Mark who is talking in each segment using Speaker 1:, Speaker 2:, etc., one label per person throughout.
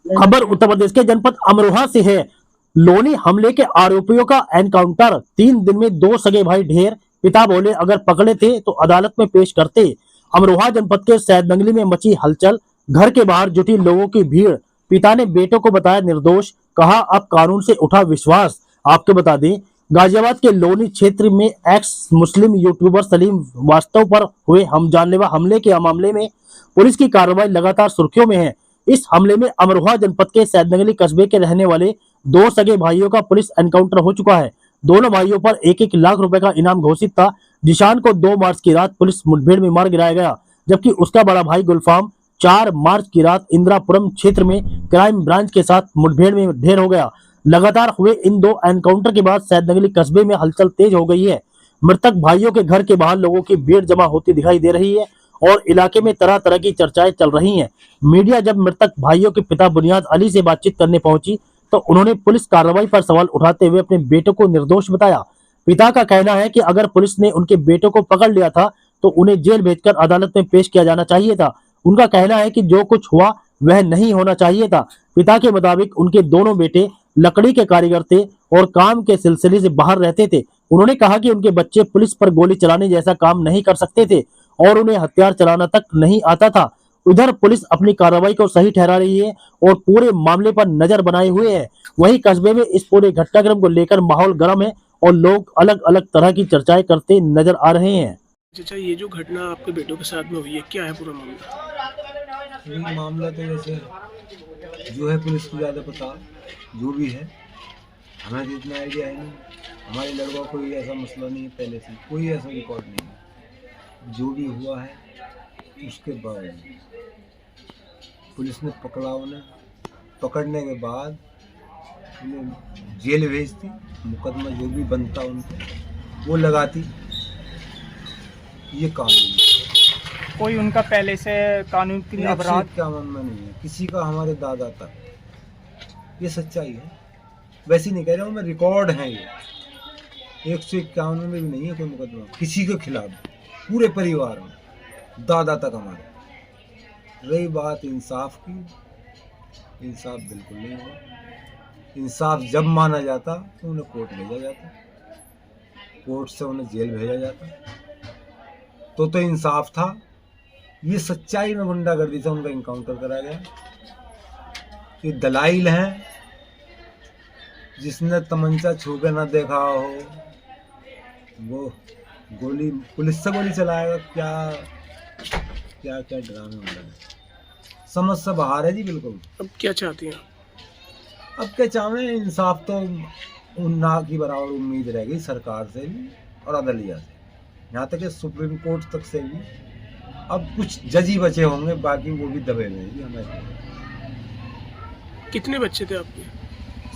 Speaker 1: खबर उत्तर प्रदेश के जनपद अमरोहा से है। लोनी हमले के आरोपियों का एनकाउंटर, 3 दिन में 2 सगे भाई ढेर। पिता बोले अगर पकड़े थे तो अदालत में पेश करते। अमरोहा जनपद के सैदनगली में मची हलचल, घर के बाहर जुटी लोगों की भीड़। पिता ने बेटों को बताया निर्दोष, कहा अब कानून से उठा विश्वास। आपको बता दें, गाजियाबाद के लोनी क्षेत्र में एक्स मुस्लिम यूट्यूबर सलीम वास्तव पर हुए हम जानलेवा हमले के मामले में पुलिस की कार्रवाई लगातार सुर्खियों में है। इस हमले में अमरोहा जनपद के सैदनगली कस्बे के रहने वाले 2 सगे भाइयों का पुलिस एनकाउंटर हो चुका है। दोनों भाइयों पर 1-1 लाख रुपए का इनाम घोषित था। जिशान को 2 मार्च की रात पुलिस मुठभेड़ में मार गिराया गया, जबकि उसका बड़ा भाई गुलफाम 4 मार्च की रात इंदिरापुरम क्षेत्र में क्राइम ब्रांच के साथ मुठभेड़ में ढेर हो गया। लगातार हुए इन 2 एनकाउंटर के बाद सैदनगली कस्बे में हलचल तेज हो गई है। मृतक भाइयों के घर के बाहर लोगों की भीड़ जमा होती दिखाई दे रही है और इलाके में तरह तरह की चर्चाएं चल रही हैं। मीडिया जब मृतक भाइयों के पिता बुनियाद अली से बातचीत करने पहुंची तो उन्होंने पुलिस कार्रवाई पर सवाल उठाते हुए अपने बेटों को निर्दोष बताया। पिता का कहना है कि अगर पुलिस ने उनके बेटों को पकड़ लिया था तो उन्हें जेल भेजकर अदालत में पेश किया जाना चाहिए था। उनका कहना है कि जो कुछ हुआ वह नहीं होना चाहिए था। पिता के मुताबिक उनके दोनों बेटे लकड़ी के कारीगर थे और काम के सिलसिले से बाहर रहते थे। उन्होंने कहा कि उनके बच्चे पुलिस पर गोली चलाने जैसा काम नहीं कर सकते थे और उन्हें हथियार चलाना तक नहीं आता था। उधर पुलिस अपनी कार्रवाई को सही ठहरा रही है और पूरे मामले पर नजर बनाए हुए है। वहीं कस्बे में इस पूरे घटनाक्रम को लेकर माहौल गर्म है और लोग अलग अलग तरह की चर्चाएं करते नजर आ रहे हैं।
Speaker 2: अच्छा, ये जो घटना आपके बेटों के साथ में हुई है, क्या है पूरा मामला?
Speaker 3: ये मामला तो वैसे जो है पुलिस को ज़्यादा पता, जो भी है हमें तो इतना आइडिया है नहीं। हमारे लड़कों को कोई ऐसा मसला नहीं है, पहले से कोई ऐसा रिकॉर्ड नहीं है। जो भी हुआ है उसके बाद पुलिस ने पकड़ा, उन्हें पकड़ने के बाद उन्हें जेल भेजती, मुकदमा जो भी बनता उनको वो लगाती। ये कानून
Speaker 4: कोई उनका पहले से कानून की अपराध
Speaker 3: क्या मामला नहीं है किसी का, हमारे दादा तक। ये सच्चाई है, वैसे नहीं कह रहा हूँ मैं, रिकॉर्ड है ये। 151 में भी नहीं है कोई मुकदमा किसी के खिलाफ, पूरे परिवार में, दादा तक हमारे। रही बात इंसाफ की, इंसाफ बिल्कुल नहीं हुआ। इंसाफ जब माना जाता तो उन्हें कोर्ट भेजा जाता, कोर्ट से उन्हें जेल भेजा जाता तो इंसाफ था। ये सच्चाई में गुंडागर्दी से उनका इनकाउंटर करा गया। ये दलाइल हैं, जिसने तमंचा छू के ना देखा हो वो गोली, पुलिस से गोली चलाएगा। क्या क्या क्या ड्रामे हो रहे हैं, समझ से बाहर है जी बिल्कुल।
Speaker 2: अब क्या चाहती हैं?
Speaker 3: अब क्या चाहें, इंसाफ तो ना की बराबर उम्मीद रह गई सरकार से भी और अदलिया से, यहाँ तक कि सुप्रीम कोर्ट तक से भी। अब कुछ जज ही बचे होंगे, बाकी वो भी दबे हुए हैं हमें।
Speaker 2: कितने बच्चे थे आपके?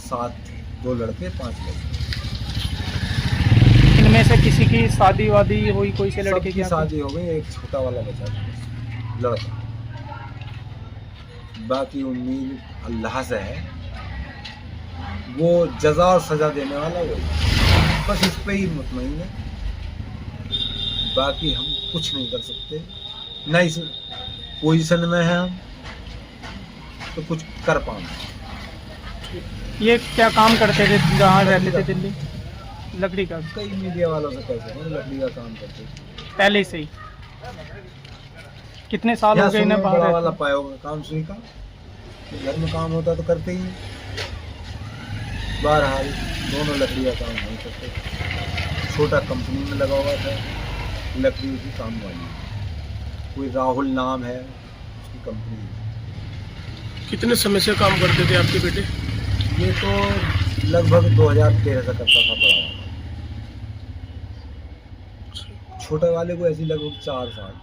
Speaker 3: 7 थे, 2 लड़के 5 लड़के।
Speaker 4: इनमें से किसी की शादी वादी हुई, कोई से लड़के की
Speaker 3: शादी हो गई, एक छोटा वाला बचा था लड़का। बाकी उम्मीद अल्लाह से है, वो जजा और सजा देने वाला वो, बस इस पे ही मुतमईन है। बाकी हम कुछ नहीं कर सकते, न इस पोजीशन में है हम तो कुछ कर पाएंगे।
Speaker 4: ये क्या काम करते थे जहाँ रहते थे? दिल्ली लकड़ी का।
Speaker 3: कई मीडिया वालों से कैसे हैं, लकड़ी का काम करते
Speaker 4: पहले से ही कितने साल हो गए इन्हें बाहर?
Speaker 3: बड़ा वाला पाया होगा काम सुई का, घर में काम होता तो करते ही। बहरहाल दोनों लकड़ी का काम नहीं करते। छोटा कंपनी में लगा हुआ था, लकड़ी की काम वाली, कोई राहुल नाम है उसकी कंपनी है।
Speaker 2: कितने समय से काम करते थे आपके बेटे?
Speaker 3: ये तो लगभग 2013 से करता था बड़ा वाला, छोटे वाले को ऐसी लगभग 4 साल।